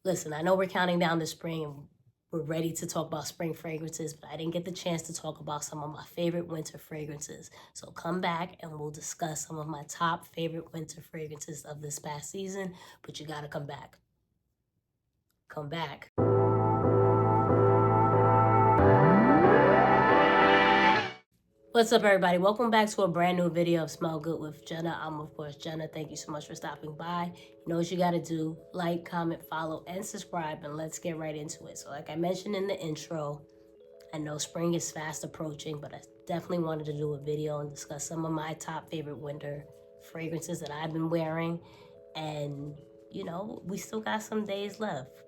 Listen, I know we're counting down to spring and we're ready to talk about spring fragrances, but I didn't get the chance to talk about some of my favorite winter fragrances. So come back and we'll discuss some of my top favorite winter fragrances of this past season, but you gotta come back. Come back. What's up, everybody? Welcome back to a brand new video of Smell Good with Jenna. I'm, of course, Jenna. Thank you so much for stopping by. You know what you got to do. Like, comment, follow, and subscribe, and let's get right into it. So like I mentioned in the intro, I know spring is fast approaching, but I definitely wanted to do a video and discuss some of my top favorite winter fragrances that I've been wearing. And, you know, we still got some days left.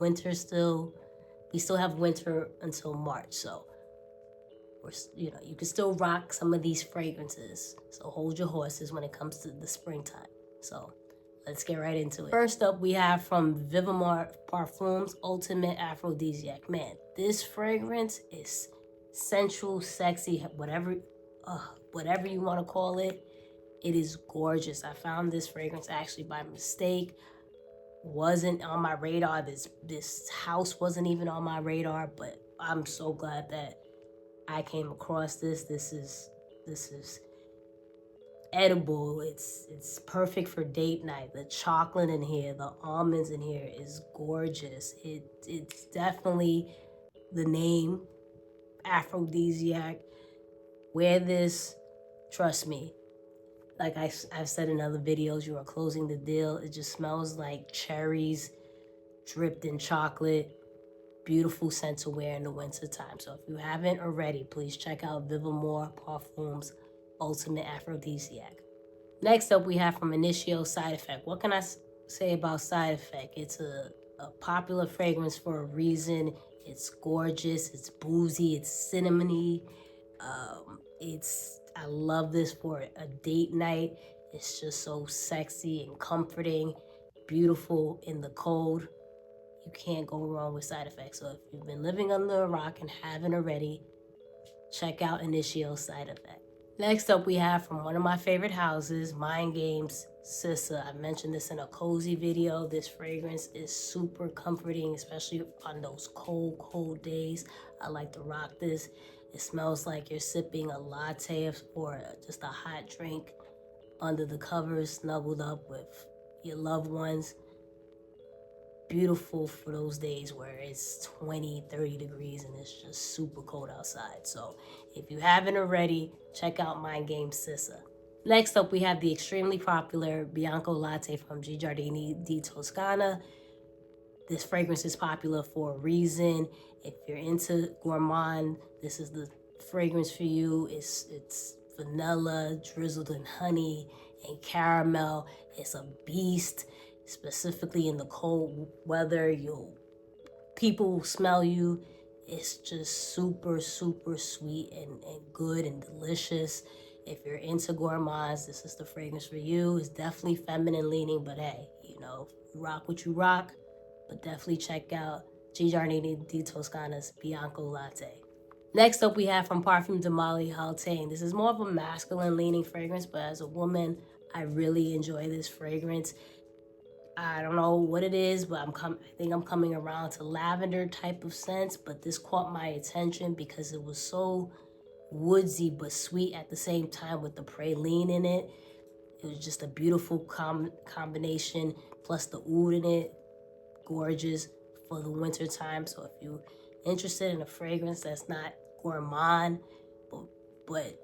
We still have winter until March, so you know, you can still rock some of these fragrances. So hold your horses when it comes to the springtime. So let's get right into it. First up, we have from Vivamor Parfums Ultimate Aphrodisiac. Man, this fragrance is sensual, sexy, whatever you want to call it. It is gorgeous. I found this fragrance actually by mistake. Wasn't on my radar. This house wasn't even on my radar, but I'm so glad that I came across this. This is edible. It's perfect for date night. The chocolate in here, the almonds in here is gorgeous. It's definitely the name Aphrodisiac. Wear this, trust me. Like I've said in other videos, you are closing the deal. It just smells like cherries dripped in chocolate. Beautiful scent to wear in the winter time. So if you haven't already, please check out Vivamor Parfums Ultimate Aphrodisiac. Next up, we have from Initio Side Effect. What can I say about Side Effect? It's a popular fragrance for a reason. It's gorgeous, it's boozy, it's cinnamony. I love this for a date night. It's just so sexy and comforting, beautiful in the cold. You can't go wrong with Side Effect. So if you've been living under a rock and haven't already, check out Initio Side Effect. Next up, we have from one of my favorite houses, Mind Games, Sissa. I mentioned this in a cozy video. This fragrance is super comforting, especially on those cold days. I like to rock this. It smells like you're sipping a latte or just a hot drink under the covers, snuggled up with your loved ones. Beautiful for those days where it's 20, 30 degrees and it's just super cold outside. So if you haven't already, check out Mind Game Sissa. Next up, we have the extremely popular Bianco Latte from Giardini di Toscana. This fragrance is popular for a reason. If you're into gourmand, this is the fragrance for you. It's vanilla drizzled in honey and caramel. It's a beast. Specifically in the cold weather, people will smell you. It's just super sweet and good and delicious. If you're into gourmands, this is the fragrance for you. It's definitely feminine leaning, but hey, you know, rock what you rock. But definitely check out Giardini di Toscana's Bianco Latte. Next up, we have from Parfums de Mali Haltane. This is more of a masculine leaning fragrance, but as a woman, I really enjoy this fragrance. I don't know what it is, but I think I'm coming around to lavender type of scents, but this caught my attention because it was so woodsy but sweet at the same time with the praline in it. It was just a beautiful combination, plus the oud in it, gorgeous for the winter time. So if you're interested in a fragrance that's not gourmand, but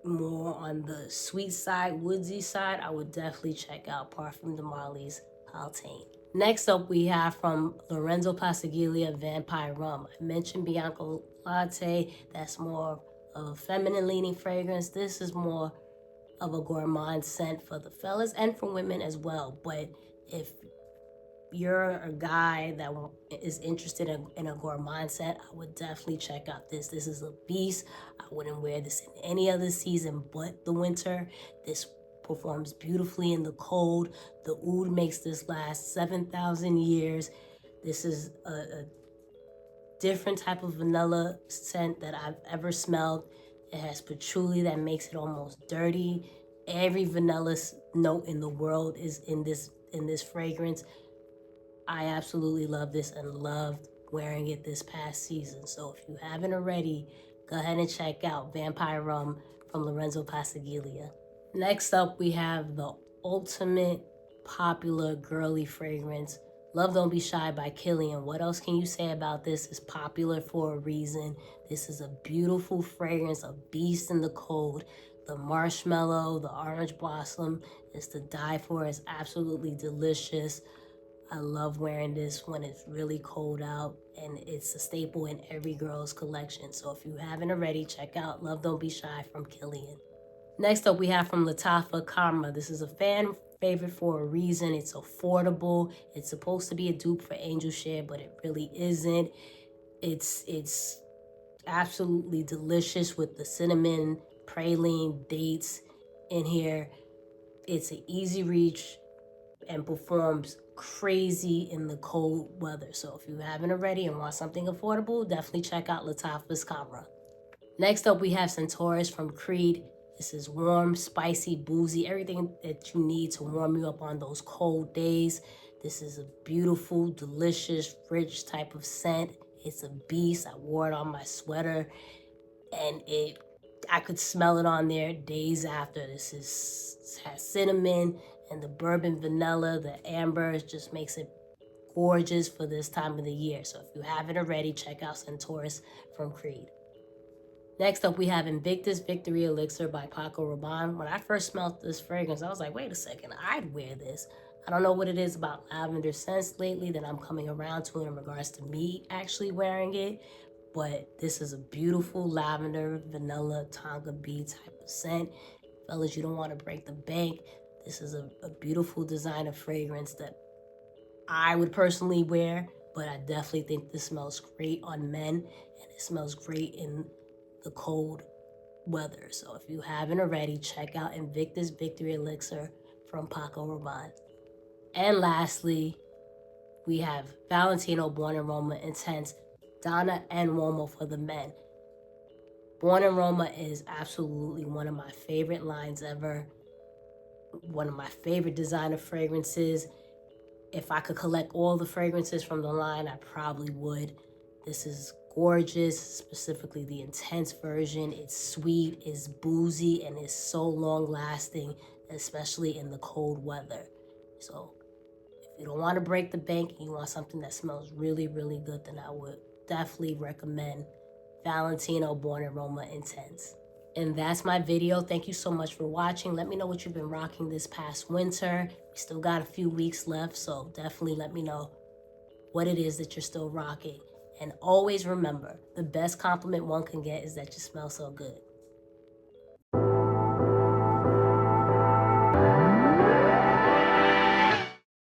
more on the sweet side, woodsy side, I would definitely check out Parfums de Mali's Haltane. Next up, we have from Lorenzo Pazzaglia Vampire Rhum. I mentioned Bianco Latte. That's more of a feminine leaning fragrance. This is more of a gourmand scent for the fellas and for women as well. But if you're a guy that is interested in a gourmand scent, I would definitely check out this. This is a beast. I wouldn't wear this in any other season but the winter. This performs beautifully in the cold. The oud makes this last 7,000 years. This is a different type of vanilla scent that I've ever smelled. It has patchouli that makes it almost dirty. Every vanilla note in the world is in this fragrance. I absolutely love this and loved wearing it this past season. So if you haven't already, go ahead and check out Vampire Rhum from Lorenzo Pazzaglia. Next up, we have the ultimate popular girly fragrance, Love Don't Be Shy by Kilian. What else can you say about this? It's popular for a reason. This is a beautiful fragrance, a beast in the cold. The marshmallow, the orange blossom is to die for. It's absolutely delicious. I love wearing this when it's really cold out, and it's a staple in every girl's collection. So if you haven't already, check out Love Don't Be Shy from Kilian. Next up, we have from Lattafa, Khamrah. This is a fan favorite for a reason. It's affordable. It's supposed to be a dupe for Angel Share, but it really isn't. It's absolutely delicious with the cinnamon, praline, dates in here. It's an easy reach and performs crazy in the cold weather. So if you haven't already and want something affordable, definitely check out Lattafa's Khamrah. Next up, we have Centaurus from Creed. This is warm, spicy, boozy, everything that you need to warm you up on those cold days. This is a beautiful, delicious, rich type of scent. It's a beast. I wore it on my sweater, and I could smell it on there days after. This has cinnamon and the bourbon vanilla, the amber. It just makes it gorgeous for this time of the year. So if you haven't already, check out Centaurus from Creed. Next up, we have Invictus Victory Elixir by Paco Rabanne. When I first smelled this fragrance, I was like, wait a second, I'd wear this. I don't know what it is about lavender scents lately that I'm coming around to in regards to me actually wearing it, but this is a beautiful lavender, vanilla, tonka bee type of scent. Fellas, you don't want to break the bank. This is a beautiful designer fragrance that I would personally wear, but I definitely think this smells great on men, and it smells great in the cold weather. So if you haven't already, check out Invictus Victory Elixir from Paco Rabanne. And lastly, we have Valentino Born in Roma Intense Donna and Uomo for the men. Born in Roma is absolutely one of my favorite lines ever. One of my favorite designer fragrances. If I could collect all the fragrances from the line, I probably would. This is gorgeous, specifically the intense version. It's sweet, it's boozy, and it's so long lasting, especially in the cold weather. So if you don't want to break the bank and you want something that smells really, really good, then I would definitely recommend Valentino Born in Roma Intense. And that's my video. Thank you so much for watching. Let me know what you've been rocking this past winter. We still got a few weeks left, so definitely let me know what it is that you're still rocking. And always remember, the best compliment one can get is that you smell so good.